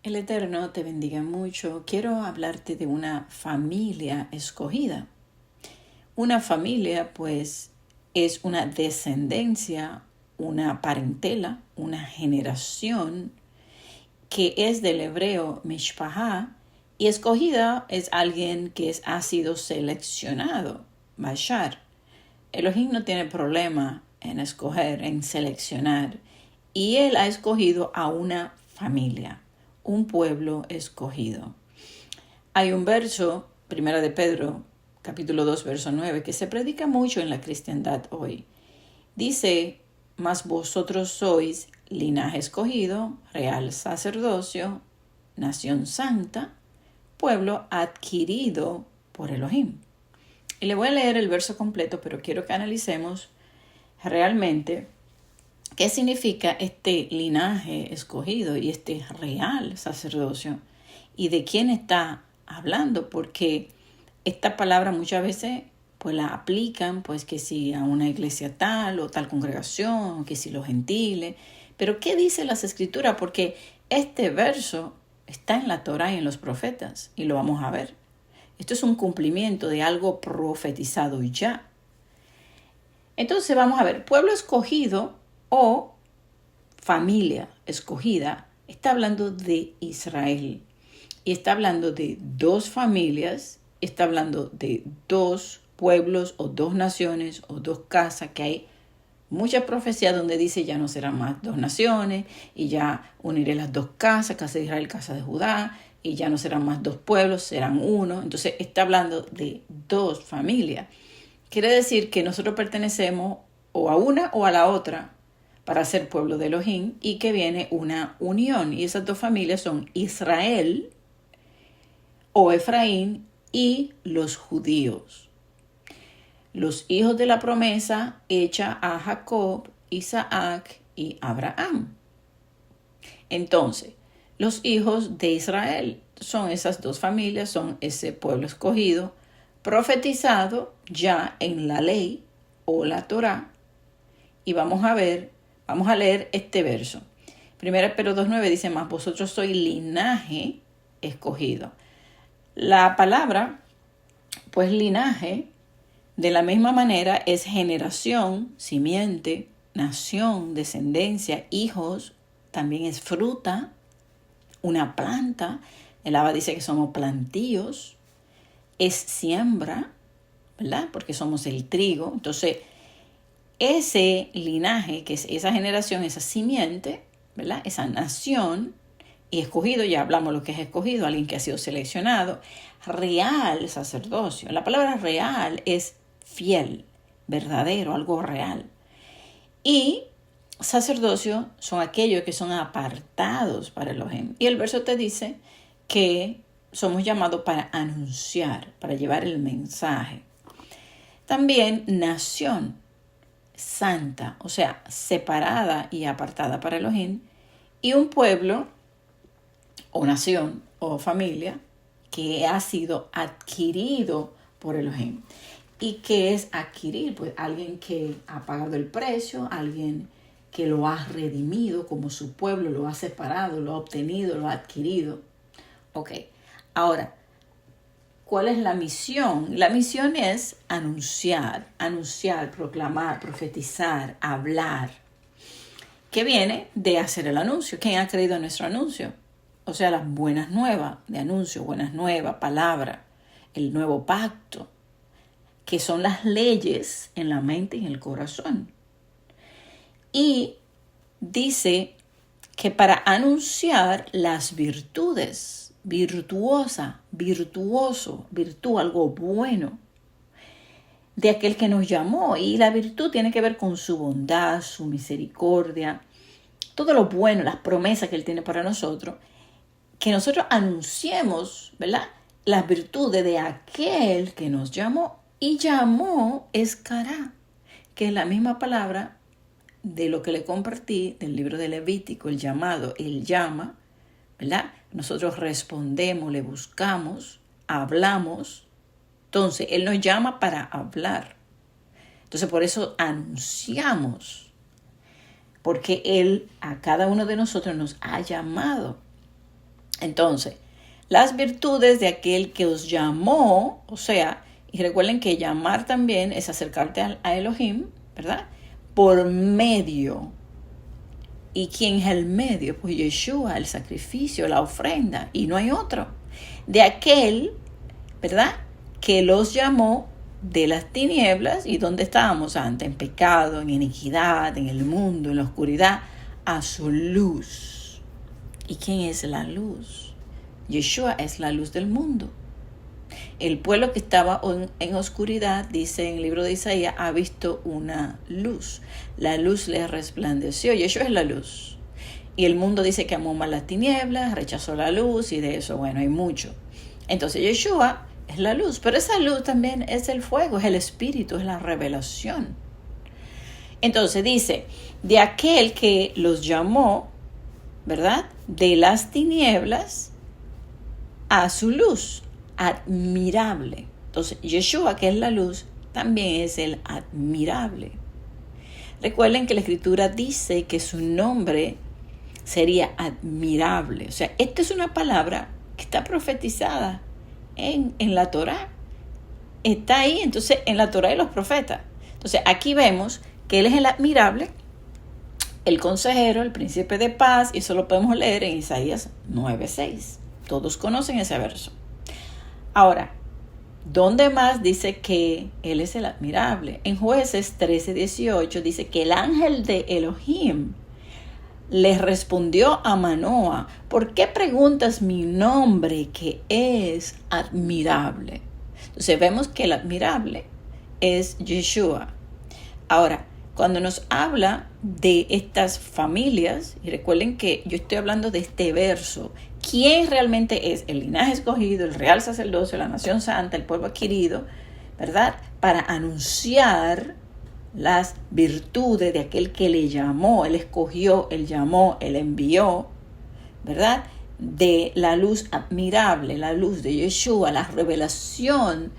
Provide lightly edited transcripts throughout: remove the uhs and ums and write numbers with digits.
El Eterno te bendiga mucho. Quiero hablarte de una familia escogida. Una familia, pues, es una descendencia, una parentela, una generación que es del hebreo mishpahá, y escogida es alguien que ha sido seleccionado, bashar. Elohim no tiene problema en escoger, en seleccionar, y él ha escogido a una familia, un pueblo escogido. Hay un verso, primera de Pedro, capítulo 2, verso 9, que se predica mucho en la cristiandad hoy. Dice: mas vosotros sois linaje escogido, real sacerdocio, nación santa, pueblo adquirido por Elohim. Y le voy a leer el verso completo, pero quiero que analicemos realmente qué significa este linaje escogido y este real sacerdocio y de quién está hablando, porque esta palabra muchas veces pues la aplican pues que si a una iglesia tal o tal congregación, que si los gentiles, pero ¿qué dice las escrituras? Porque este verso está en la Torá y en los profetas y lo vamos a ver. Esto es un cumplimiento de algo profetizado ya. Entonces vamos a ver, pueblo escogido o familia escogida está hablando de Israel y está hablando de dos familias, está hablando de dos pueblos o dos naciones o dos casas, que hay mucha profecía donde dice ya no serán más dos naciones y ya uniré las dos casas, casa de Israel, casa de Judá, y ya no serán más dos pueblos, serán uno. Entonces está hablando de dos familias. Quiere decir que nosotros pertenecemos o a una o a la otra para ser pueblo de Elohim, y que viene una unión. Y esas dos familias son Israel o Efraín y los judíos. Los hijos de la promesa hecha a Jacob, Isaac y Abraham. Entonces, los hijos de Israel son esas dos familias, son ese pueblo escogido, profetizado ya en la ley o la Torá. Y vamos a leer este verso. 1 Pedro 2:9 dice: mas vosotros sois linaje escogido. La palabra, pues linaje, de la misma manera es generación, simiente, nación, descendencia, hijos, también es fruta, una planta. El Abba dice que somos plantíos, es siembra, ¿verdad? Porque somos el trigo. Entonces, ese linaje, que es esa generación, esa simiente, ¿verdad? Esa nación, y escogido, ya hablamos lo que es escogido, alguien que ha sido seleccionado, real sacerdocio. La palabra real es fiel, verdadero, algo real. Y sacerdocio son aquellos que son apartados para Elohim. Y el verso te dice que somos llamados para anunciar, para llevar el mensaje. También nación santa, o sea, separada y apartada para Elohim, y un pueblo o nación o familia que ha sido adquirido por Elohim. ¿Y qué es adquirir? Pues alguien que ha pagado el precio, alguien que lo ha redimido como su pueblo, lo ha separado, lo ha obtenido, lo ha adquirido. Ok, ahora, ¿cuál es la misión? La misión es anunciar, proclamar, profetizar, hablar. ¿Qué viene de hacer el anuncio? ¿Quién ha creído en nuestro anuncio? O sea, las buenas nuevas de anuncio, buenas nuevas, palabra, el nuevo pacto, que son las leyes en la mente y en el corazón. Y dice que para anunciar las virtudes, virtuosa, virtuoso, virtud, algo bueno, de aquel que nos llamó. Y la virtud tiene que ver con su bondad, su misericordia, todo lo bueno, las promesas que Él tiene para nosotros, que nosotros anunciemos, ¿verdad?, las virtudes de aquel que nos llamó. Y llamó es cará, que es la misma palabra de lo que le compartí del libro de Levítico, el llamado, Él llama, ¿verdad? Nosotros respondemos, le buscamos, hablamos. Entonces, Él nos llama para hablar. Entonces, por eso anunciamos, porque Él a cada uno de nosotros nos ha llamado. Entonces, las virtudes de aquel que os llamó, o sea, y recuerden que llamar también es acercarte a Elohim, ¿verdad? Por medio. ¿Y quién es el medio? Pues Yeshua, el sacrificio, la ofrenda, y no hay otro. De aquel, ¿verdad?, que los llamó de las tinieblas, y donde estábamos antes, en pecado, en iniquidad, en el mundo, en la oscuridad, a su luz. ¿Y quién es la luz? Yeshua es la luz del mundo. El pueblo que estaba en oscuridad, dice en el libro de Isaías, ha visto una luz. La luz le resplandeció. Yeshua es la luz. Y el mundo dice que amó más las tinieblas, rechazó la luz, y de eso, bueno, hay mucho. Entonces Yeshua es la luz, pero esa luz también es el fuego, es el espíritu, es la revelación. Entonces dice, de aquel que los llamó, ¿verdad?, de las tinieblas a su luz admirable. Entonces Yeshua, que es la luz, también es el admirable. Recuerden que la escritura dice que su nombre sería admirable. O sea, esta es una palabra que está profetizada en la Torá. Está ahí, entonces, en la Torá y los profetas. Entonces, aquí vemos que Él es el admirable, el consejero, el príncipe de paz, y eso lo podemos leer en Isaías 9:6. Todos conocen ese verso. Ahora, ¿dónde más dice que Él es el admirable? En Jueces 13:18 dice que el ángel de Elohim le respondió a Manoa: ¿por qué preguntas mi nombre, que es admirable? Entonces vemos que el admirable es Yeshua. Ahora, cuando nos habla de estas familias, y recuerden que yo estoy hablando de este verso, ¿quién realmente es el linaje escogido, el real sacerdocio, la nación santa, el pueblo adquirido, ¿verdad?, para anunciar las virtudes de aquel que le llamó, Él escogió, Él llamó, Él envió, ¿verdad?, de la luz admirable, la luz de Yeshua, la revelación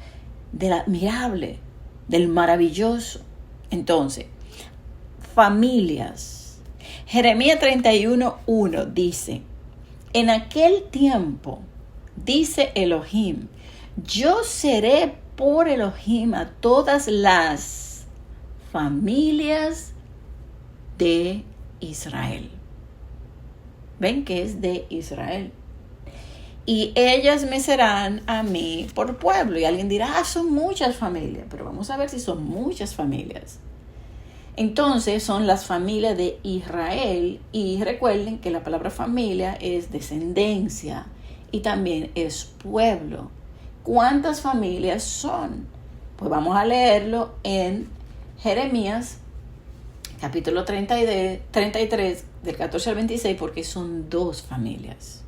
del admirable, del maravilloso. Entonces, familias. Jeremías 31:1 dice: en aquel tiempo, dice Elohim, yo seré por Elohim a todas las familias de Israel. Ven que es de Israel. Y ellas me serán a mí por pueblo. Y alguien dirá, son muchas familias. Pero vamos a ver si son muchas familias. Entonces son las familias de Israel. Y recuerden que la palabra familia es descendencia y también es pueblo. ¿Cuántas familias son? Pues vamos a leerlo en Jeremías capítulo 33 del 14 al 26, porque son dos familias.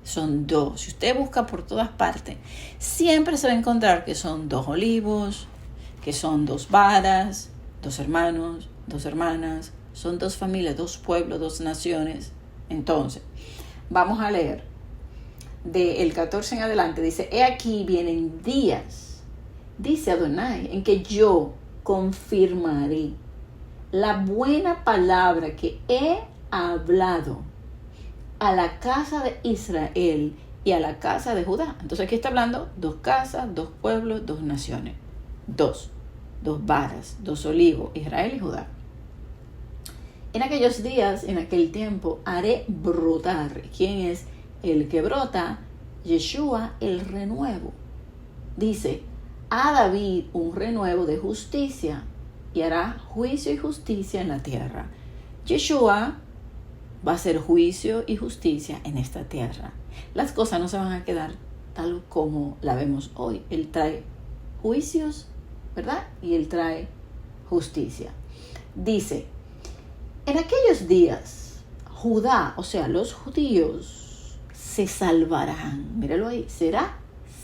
Son dos. Si usted busca por todas partes, siempre se va a encontrar que son dos olivos, que son dos varas, dos hermanos, dos hermanas. Son dos familias, dos pueblos, dos naciones. Entonces, vamos a leer del 14 en adelante. Dice: he aquí vienen días, dice Adonai, en que yo confirmaré la buena palabra que he hablado a la casa de Israel y a la casa de Judá. Entonces aquí está hablando dos casas, dos pueblos, dos naciones. Dos varas, dos olivos, Israel y Judá. En aquellos días, en aquel tiempo, haré brotar. ¿Quién es el que brota? Yeshua, el renuevo. Dice: a David un renuevo de justicia, y hará juicio y justicia en la tierra. Yeshua va a hacer juicio y justicia en esta tierra. Las cosas no se van a quedar tal como la vemos hoy. Él trae juicios, ¿verdad? Y Él trae justicia. Dice: en aquellos días, Judá, o sea, los judíos, se salvarán. Míralo ahí, será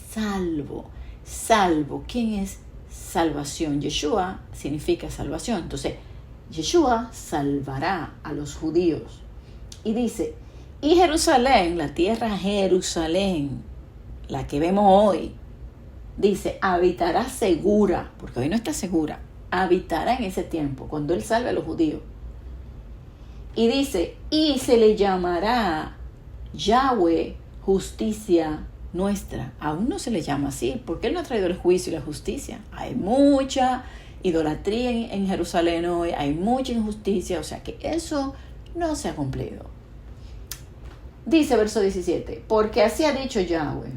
salvo. Salvo. ¿Quién es salvación? Yeshua significa salvación. Entonces, Yeshua salvará a los judíos. Y dice: y Jerusalén, la tierra Jerusalén, la que vemos hoy, dice, habitará segura, porque hoy no está segura, habitará en ese tiempo, cuando Él salve a los judíos. Y dice: y se le llamará Yahweh justicia nuestra. Aún no se le llama así, porque Él no ha traído el juicio y la justicia. Hay mucha idolatría en Jerusalén hoy, hay mucha injusticia, o sea que eso no se ha cumplido. Dice verso 17, porque así ha dicho Yahweh,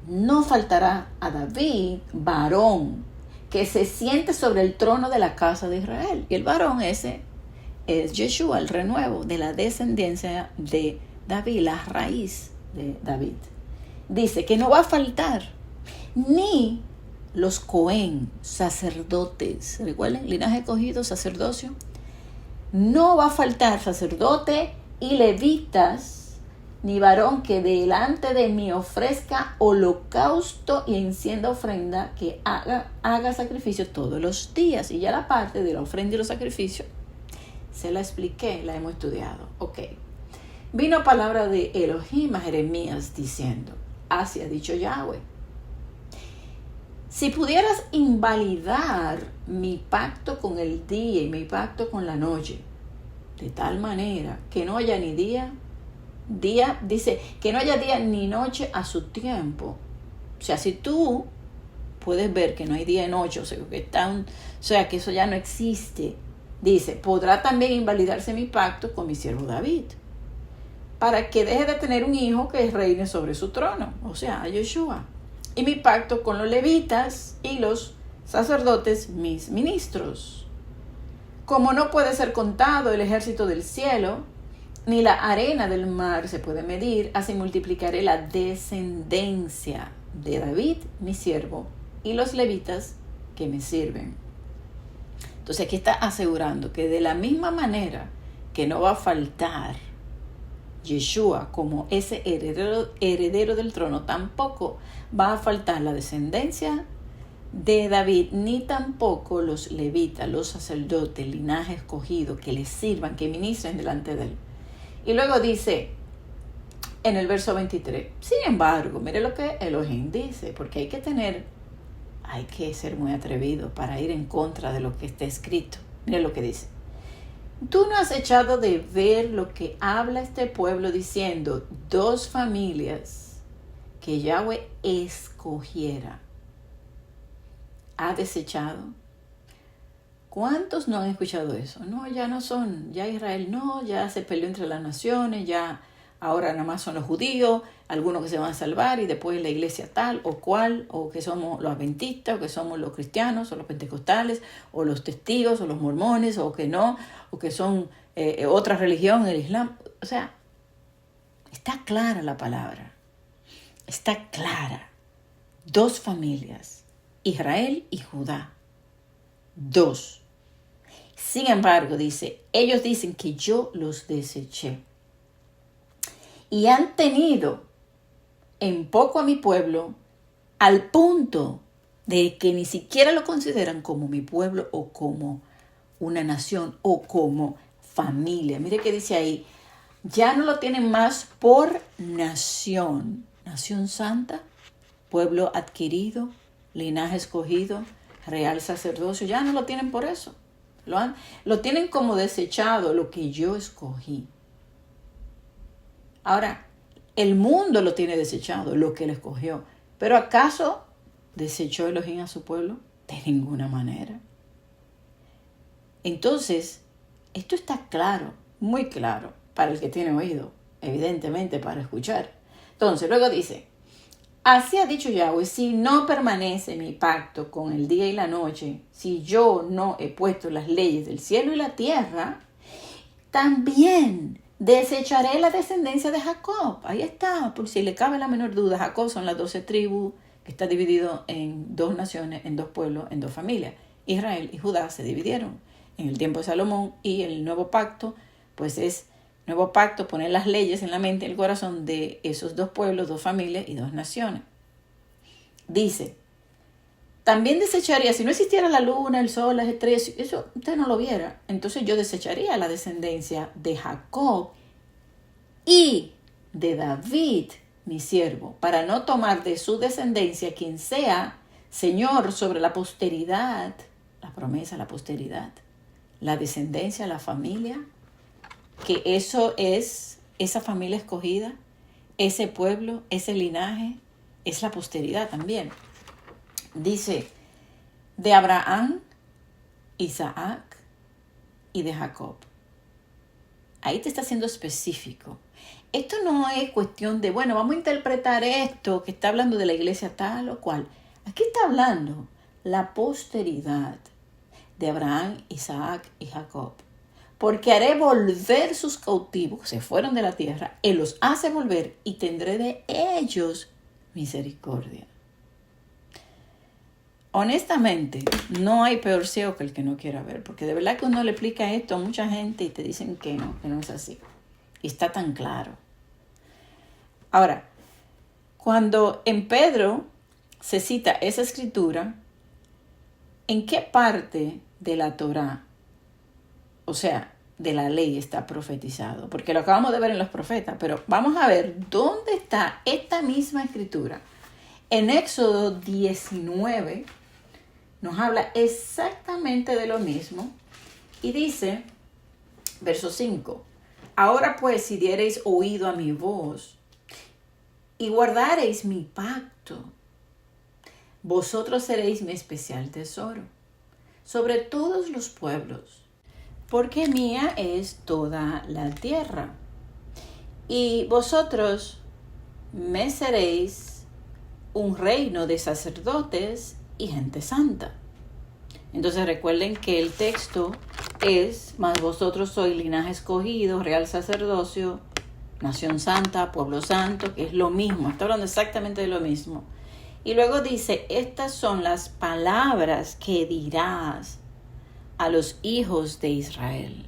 no faltará a David varón que se siente sobre el trono de la casa de Israel. Y el varón ese es Yeshua, el renuevo de la descendencia de David, la raíz de David. Dice que no va a faltar ni los Cohen, sacerdotes. Recuerden, linaje escogido, sacerdocio. No va a faltar sacerdote y levitas, ni varón que delante de mí ofrezca holocausto y encienda ofrenda, que haga sacrificio todos los días. Y ya la parte de la ofrenda y los sacrificios se la expliqué, la hemos estudiado. Ok. Vino palabra de Elohim a Jeremías diciendo, así ha dicho Yahweh, si pudieras invalidar mi pacto con el día y mi pacto con la noche, de tal manera que no haya ni día, dice, que no haya día ni noche a su tiempo. O sea, si tú puedes ver que no hay día y noche, o sea, que eso ya no existe, dice, podrá también invalidarse mi pacto con mi siervo David, para que deje de tener un hijo que reine sobre su trono, o sea, a Yeshua. Y mi pacto con los levitas y los sacerdotes, mis ministros. Como no puede ser contado el ejército del cielo, ni la arena del mar se puede medir, así multiplicaré la descendencia de David, mi siervo, y los levitas que me sirven. Entonces aquí está asegurando que de la misma manera que no va a faltar Yeshua como ese heredero del trono, tampoco va a faltar la descendencia de David, ni tampoco los levitas, los sacerdotes, linaje escogido, que les sirvan, que ministren delante de él. Y luego dice en el verso 23, sin embargo, mire lo que Elohim dice, porque hay que ser muy atrevido para ir en contra de lo que está escrito. Mire lo que dice. Tú no has echado de ver lo que habla este pueblo diciendo, 2 familias que Yahweh escogiera, ha desechado. ¿Cuántos no han escuchado eso? No, ya no son, ya Israel no, ya se peleó entre las naciones, ya ahora nada más son los judíos, algunos que se van a salvar y después la iglesia tal o cual, o que somos los adventistas, o que somos los cristianos, o los pentecostales, o los testigos, o los mormones, o que no, o que son otra religión, el Islam. O sea, está clara la palabra, está clara. 2 familias, Israel y Judá, 2. Sin embargo, dice, ellos dicen que yo los deseché. Y han tenido en poco a mi pueblo al punto de que ni siquiera lo consideran como mi pueblo o como una nación o como familia. Mire que dice ahí, ya no lo tienen más por nación. Nación santa, pueblo adquirido, linaje escogido, real sacerdocio. Ya no lo tienen por eso. Lo tienen como desechado, lo que yo escogí. Ahora, el mundo lo tiene desechado, lo que él escogió. Pero ¿acaso desechó Elohim a su pueblo? De ninguna manera. Entonces, esto está claro, muy claro, para el que tiene oído, evidentemente para escuchar. Entonces, luego dice, así ha dicho Yahweh, si no permanece mi pacto con el día y la noche, si yo no he puesto las leyes del cielo y la tierra, también desecharé la descendencia de Jacob. Ahí está, por si le cabe la menor duda. Jacob son las 12 tribus, que está dividido en 2 naciones, en 2 pueblos, en 2 familias. Israel y Judá se dividieron en el tiempo de Salomón, y el nuevo pacto, pues es nuevo pacto, poner las leyes en la mente y el corazón de esos 2 pueblos, 2 familias y 2 naciones. Dice, también desecharía, si no existiera la luna, el sol, las estrellas, eso usted no lo viera, entonces yo desecharía la descendencia de Jacob y de David, mi siervo, para no tomar de su descendencia quien sea Señor sobre la posteridad, la promesa, la posteridad, la descendencia, la familia, que eso es esa familia escogida, ese pueblo, ese linaje, es la posteridad también. Dice, de Abraham, Isaac y de Jacob. Ahí te está siendo específico. Esto no es cuestión de, bueno, vamos a interpretar esto que está hablando de la iglesia tal o cual. Aquí está hablando la posteridad de Abraham, Isaac y Jacob. Porque haré volver sus cautivos, se fueron de la tierra, Él los hace volver y tendré de ellos misericordia. Honestamente, no hay peor ciego que el que no quiera ver, porque de verdad que uno le explica esto a mucha gente y te dicen que no es así. Y está tan claro. Ahora, cuando en Pedro se cita esa escritura, ¿en qué parte de la Torá, o sea, de la ley, está profetizado? Porque lo acabamos de ver en los profetas, pero vamos a ver dónde está esta misma escritura. En Éxodo 19 nos habla exactamente de lo mismo y dice, verso 5, ahora pues si diereis oído a mi voz y guardareis mi pacto, vosotros seréis mi especial tesoro sobre todos los pueblos, porque mía es toda la tierra. Y vosotros me seréis un reino de sacerdotes y gente santa. Entonces recuerden que el texto es, mas vosotros sois linaje escogido, real sacerdocio, nación santa, pueblo santo, que es lo mismo, está hablando exactamente de lo mismo. Y luego dice, estas son las palabras que dirás a los hijos de Israel.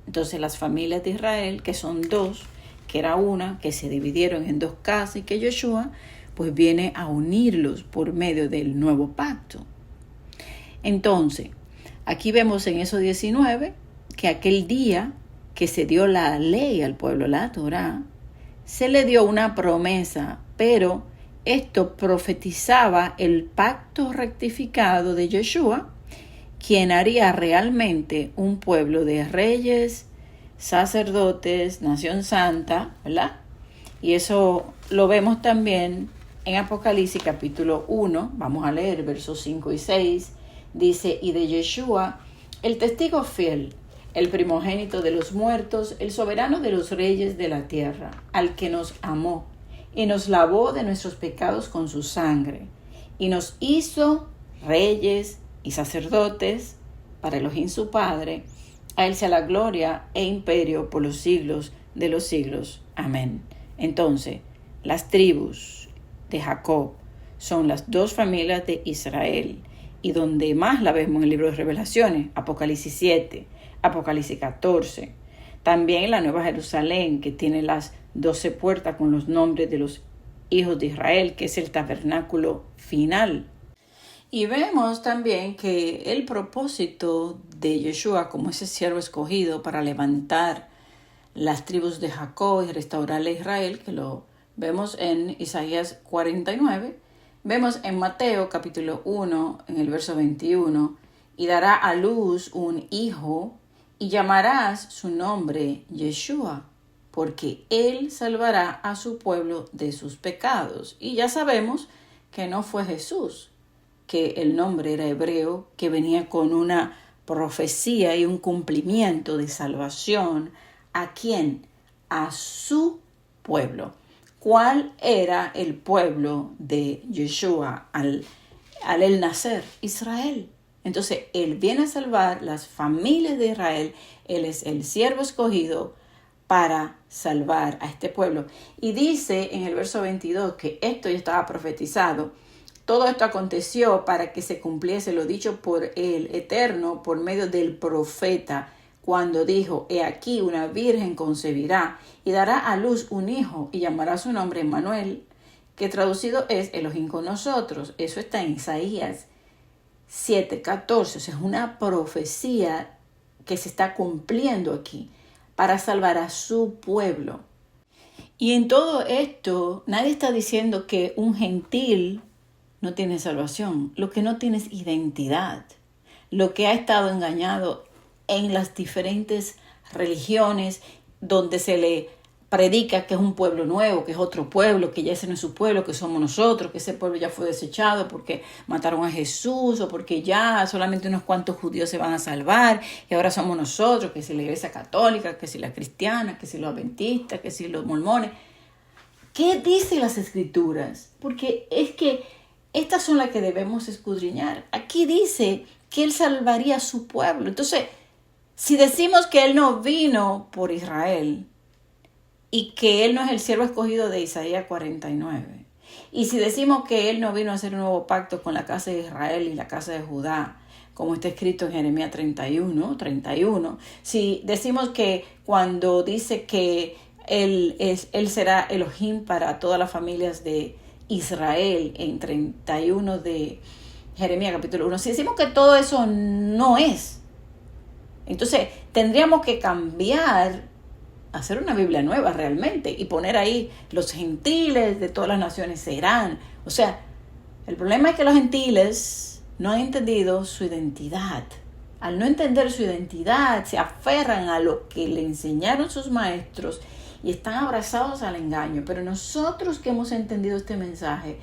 Entonces las familias de Israel, que son dos, que era una, que se dividieron en dos casas y que Yoshua pues viene a unirlos por medio del nuevo pacto. Entonces, aquí vemos en eso 19 que aquel día que se dio la ley al pueblo, la Torá, se le dio una promesa, pero esto profetizaba el pacto rectificado de Yeshua, quien haría realmente un pueblo de reyes, sacerdotes, nación santa, ¿verdad? Y eso lo vemos también en Apocalipsis capítulo 1, vamos a leer versos 5 y 6, dice, y de Yeshua, el testigo fiel, el primogénito de los muertos, el soberano de los reyes de la tierra, al que nos amó y nos lavó de nuestros pecados con su sangre, y nos hizo reyes y sacerdotes para Elohim su Padre. A Él sea la gloria e imperio por los siglos de los siglos. Amén. Entonces, las tribus de Jacob son las dos familias de Israel, y donde más la vemos en el libro de Revelaciones, Apocalipsis 7, Apocalipsis 14. También la Nueva Jerusalén, que tiene las 12 puertas con los nombres de los hijos de Israel, que es el tabernáculo final. Y vemos también que el propósito de Yeshua como ese siervo escogido para levantar las tribus de Jacob y restaurar a Israel, que lo vemos en Isaías 49, vemos en Mateo capítulo 1, en el verso 21, y dará a luz un hijo y llamarás su nombre Yeshua, porque él salvará a su pueblo de sus pecados. Y ya sabemos que no fue Jesús, que el nombre era hebreo, que venía con una profecía y un cumplimiento de salvación. ¿A quién? A su pueblo. ¿Cuál era el pueblo de Yeshua al él nacer? Israel. Entonces, él viene a salvar las familias de Israel. Él es el siervo escogido para salvar a este pueblo. Y dice en el verso 22 que esto ya estaba profetizado. Todo esto aconteció para que se cumpliese lo dicho por el Eterno por medio del profeta, cuando dijo, he aquí una virgen concebirá y dará a luz un hijo y llamará su nombre Emmanuel, que traducido es Elohim con nosotros. Eso está en Isaías 7:14. O sea, es una profecía que se está cumpliendo aquí para salvar a su pueblo. Y en todo esto, nadie está diciendo que un gentil no tiene salvación. Lo que no tiene es identidad. Lo que ha estado engañado en las diferentes religiones donde se le predica que es un pueblo nuevo, que es otro pueblo, que ya ese no es su pueblo, que somos nosotros, que ese pueblo ya fue desechado porque mataron a Jesús o porque ya solamente unos cuantos judíos se van a salvar y ahora somos nosotros, que si la iglesia católica, que si la cristiana, que si los adventistas, que si los mormones. ¿Qué dicen las escrituras? Porque es que estas son las que debemos escudriñar. Aquí dice que Él salvaría a su pueblo. Entonces, si decimos que Él no vino por Israel, y que Él no es el siervo escogido de Isaías 49. Y si decimos que Él no vino a hacer un nuevo pacto con la casa de Israel y la casa de Judá, como está escrito en Jeremías 31, si decimos que cuando dice que Él será Elohim para todas las familias de Israel, en 31 de Jeremías capítulo 1, si decimos que todo eso no es, entonces tendríamos que cambiar, hacer una Biblia nueva realmente y poner ahí los gentiles de todas las naciones serán. O sea, el problema es que los gentiles no han entendido su identidad. Al no entender su identidad, se aferran a lo que le enseñaron sus maestros y están abrazados al engaño. Pero nosotros que hemos entendido este mensaje,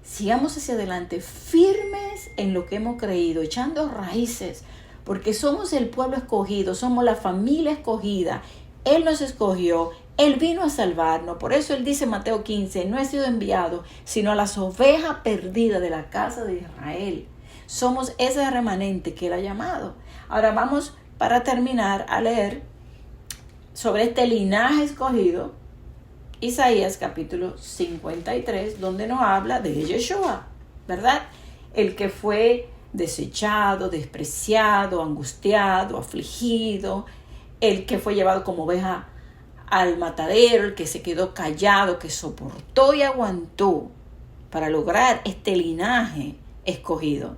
sigamos hacia adelante firmes en lo que hemos creído, echando raíces, porque somos el pueblo escogido, somos la familia escogida. Él nos escogió, Él vino a salvarnos. Por eso Él dice en Mateo 15, no he sido enviado, sino a las ovejas perdidas de la casa de Israel. Somos ese remanente que Él ha llamado. Ahora vamos, para terminar, a leer sobre este linaje escogido, Isaías capítulo 53, donde nos habla de Yeshua, ¿verdad? El que fue desechado, despreciado, angustiado, afligido, el que fue llevado como oveja al matadero, el que se quedó callado, que soportó y aguantó para lograr este linaje escogido.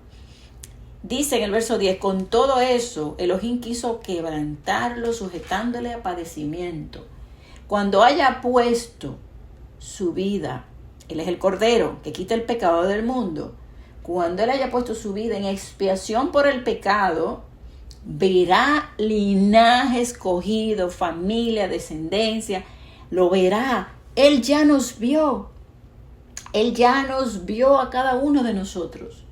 Dice en el verso 10, con todo eso, Elohim quiso quebrantarlo, sujetándole a padecimiento. Cuando haya puesto su vida, Él es el Cordero que quita el pecado del mundo. Cuando Él haya puesto su vida en expiación por el pecado, verá linaje escogido, familia, descendencia, lo verá. Él ya nos vio. Él ya nos vio a cada uno de nosotros.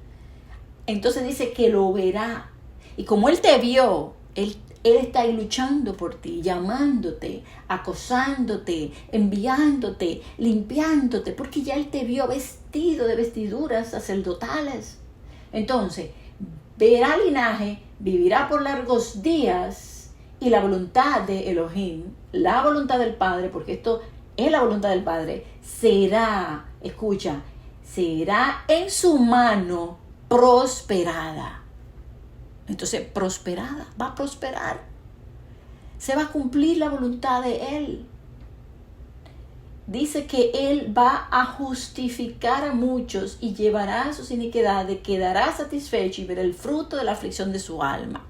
Entonces dice que lo verá. Y como Él te vio, Él está ahí luchando por ti, llamándote, acosándote, enviándote, limpiándote, porque ya Él te vio vestido de vestiduras sacerdotales. Entonces, verá linaje, vivirá por largos días y la voluntad de Elohim, la voluntad del Padre, porque esto es la voluntad del Padre, será, escucha, será en su mano prosperada. Entonces, prosperada, va a prosperar. Se va a cumplir la voluntad de Él. Dice que Él va a justificar a muchos y llevará sus iniquidades, quedará satisfecho y verá el fruto de la aflicción de su alma.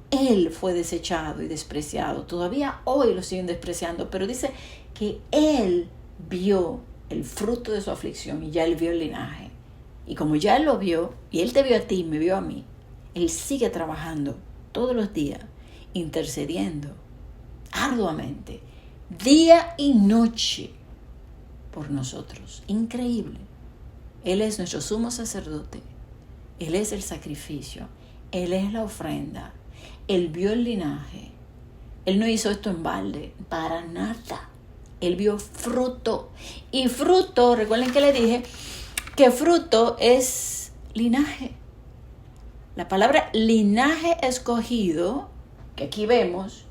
Él fue desechado y despreciado. Todavía hoy lo siguen despreciando, pero dice que Él vio el fruto de su aflicción y ya Él vio el linaje. Y como ya Él lo vio, y Él te vio a ti y me vio a mí, Él sigue trabajando todos los días, intercediendo arduamente, día y noche por nosotros. Increíble. Él es nuestro sumo sacerdote. Él es el sacrificio. Él es la ofrenda. Él vio el linaje. Él no hizo esto en balde, para nada. Él vio fruto. Y fruto, recuerden que le dije que fruto es linaje. La palabra linaje escogido, que aquí vemos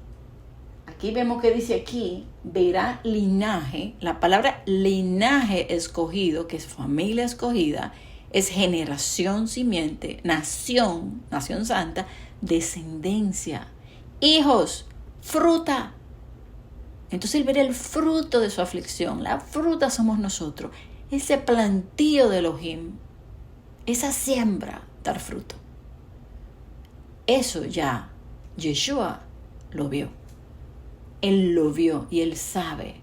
que dice aquí, verá linaje. La palabra linaje escogido, que es familia escogida, es generación simiente, nación santa, descendencia, hijos, fruta. Entonces Él verá el fruto de su aflicción. La fruta somos nosotros. Ese plantío de Elohim, esa siembra, dar fruto. Eso ya Yeshua lo vio. Él lo vio y Él sabe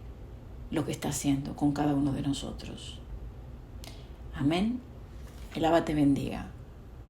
lo que está haciendo con cada uno de nosotros. Amén. El Abba te bendiga.